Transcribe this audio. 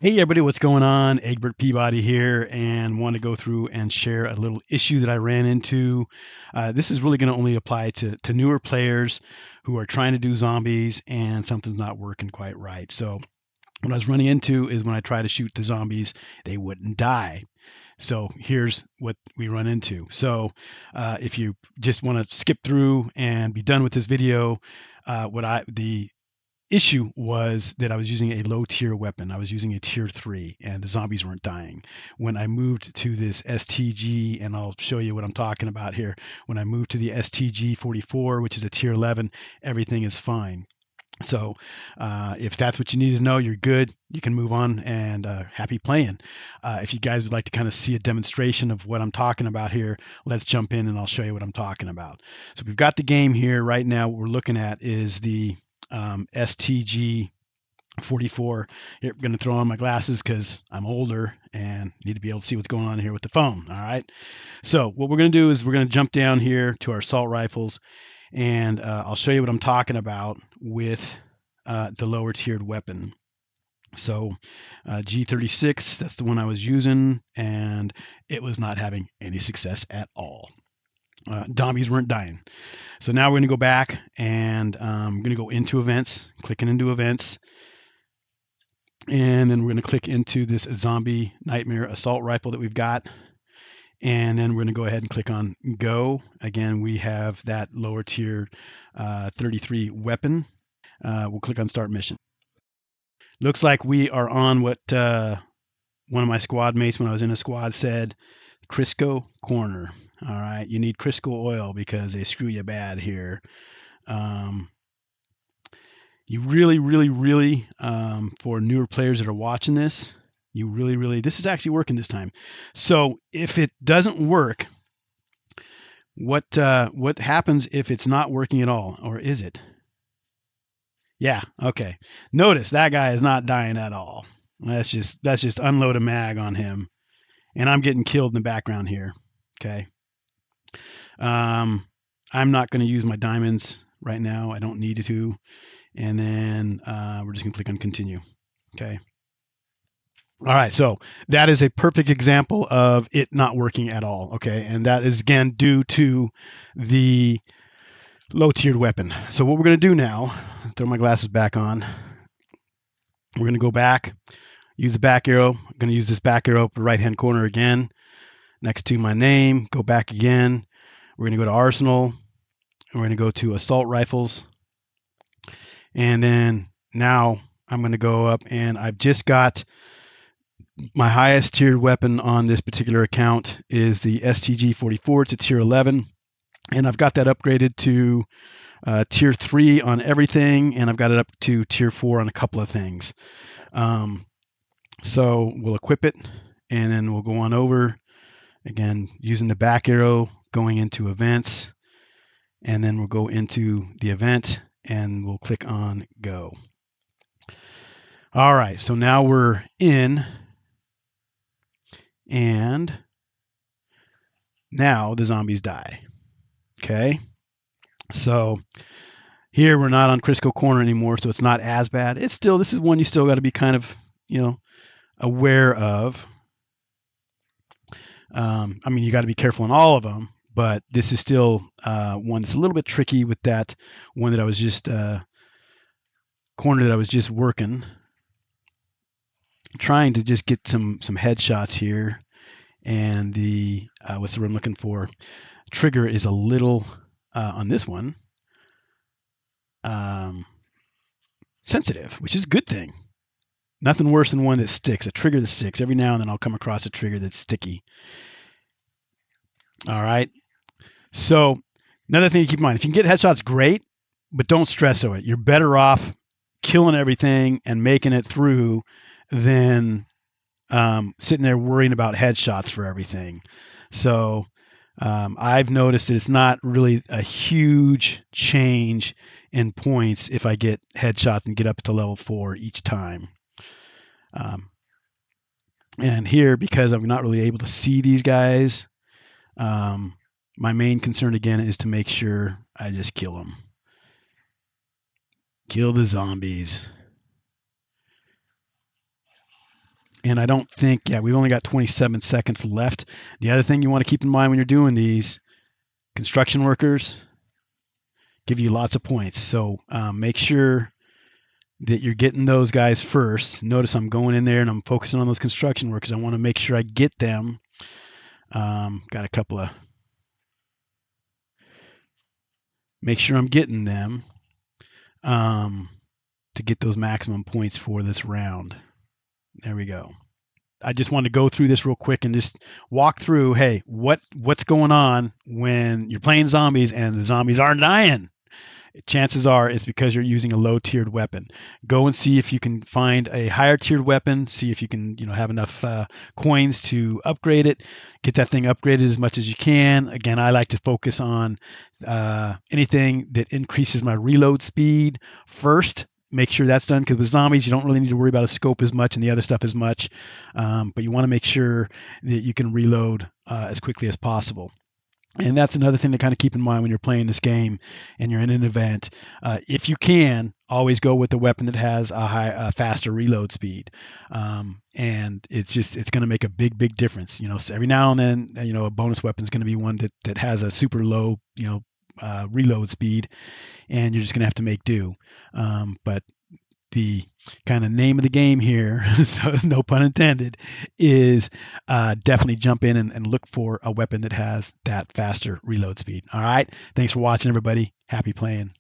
Hey everybody, what's going on? Egbert Peabody here, and want to go through and share a little issue that I ran into. This is really going to only apply to newer players who are trying to do zombies and something's not working quite right. So what I was running into is when I try to shoot the zombies, they wouldn't die. So here's what we run into. So if you just want to skip through and be done with this video, the issue was that I was using a low tier weapon. I was using a tier 3 and the zombies weren't dying. When I moved to this STG, and I'll show you what I'm talking about here, when I moved to the STG 44, which is a tier 11, everything is fine. So if that's what you need to know, you're good. You can move on and happy playing. If you guys would like to kind of see a demonstration of what I'm talking about here, let's jump in and I'll show you what I'm talking about. So we've got the game here right now. What we're looking at is the STG 44. Here, I'm going to throw on my glasses because I'm older and need to be able to see what's going on here with the phone. All right. So what we're going to do is we're going to jump down here to our assault rifles, and I'll show you what I'm talking about with the lower tiered weapon. So G36, that's the one I was using, and it was not having any success at all. Zombies weren't dying. So now we're going to go back and I'm going to go into events, clicking into events. And then we're going to click into this zombie nightmare assault rifle that we've got. And then we're going to go ahead and click on go. Again, we have that lower tier 33 weapon. We'll click on start mission. Looks like we are on what one of my squad mates when I was in a squad said, Crisco corner. All right, you need Crisco oil because they screw you bad here. You really, for newer players that are watching this, you really, this is actually working this time. So if it doesn't work, what happens if it's not working at all, or is it? Yeah, okay. Notice that guy is not dying at all. That's just unload a mag on him, and I'm getting killed in the background here. Okay. Um, I'm not going to use my diamonds right now. I don't need to. And then we're just going to click on continue. Okay. All right. So that is a perfect example of it not working at all. Okay. And that is, again, due to the low tiered weapon. So what we're going to do now, throw my glasses back on. We're going to go back, use the back arrow. I'm going to use this back arrow up the right hand corner again next to my name. Go back again. We're going to go to arsenal. We're going to go to assault rifles. And then now I'm going to go up and I've just got my highest tiered weapon on this particular account is the STG 44. It's a tier 11. And I've got that upgraded to tier 3 on everything. And I've got it up to tier 4 on a couple of things. So we'll equip it and then we'll go on over. Again, using the back arrow, going into events. And then we'll go into the event and we'll click on go. All right, so now we're in, and now the zombies die. Okay, so here we're not on Crisco Corner anymore, so it's not as bad. It's still, this is one you still got to be kind of, aware of. I mean, you got to be careful in all of them, but this is still one that's a little bit tricky with that one that I was just corner that I was just working, trying to just get some headshots here. And the what's the word I'm looking for? Trigger is a little on this one sensitive, which is a good thing. Nothing worse than one that sticks, a trigger that sticks. Every now and then I'll come across a trigger that's sticky. All right. So another thing to keep in mind, if you can get headshots, great, but don't stress over it. You're better off killing everything and making it through than sitting there worrying about headshots for everything. So I've noticed that it's not really a huge change in points if I get headshots and get up to level 4 each time. And here, because I'm not really able to see these guys, my main concern again is to make sure I just kill them. Kill the zombies. And I don't think, yeah, we've only got 27 seconds left. The other thing you want to keep in mind when you're doing these, construction workers give you lots of points. So make sure that you're getting those guys first. Notice I'm going in there and I'm focusing on those construction workers. I want to make sure I get them. Got a couple of, make sure I'm getting them um, to get those maximum points for this round. There we go. I just want to go through this real quick and just walk through. Hey, what's going on when you're playing zombies and the zombies aren't dying? Chances are it's because you're using a low tiered weapon. Go and see if you can find a higher tiered weapon. See if you can, have enough coins to upgrade it. Get that thing upgraded as much as you can. Again, I like to focus on anything that increases my reload speed first. Make sure that's done because with zombies, you don't really need to worry about a scope as much and the other stuff as much. But you want to make sure that you can reload as quickly as possible. And that's another thing to kind of keep in mind when you're playing this game and you're in an event. If you can, always go with the weapon that has a faster reload speed. And it's going to make a big difference. So every now and then, a bonus weapon is going to be one that has a super low, reload speed, and you're just going to have to make do. But the kind of name of the game here, so no pun intended, is definitely jump in and look for a weapon that has that faster reload speed. All right. Thanks for watching, everybody. Happy playing.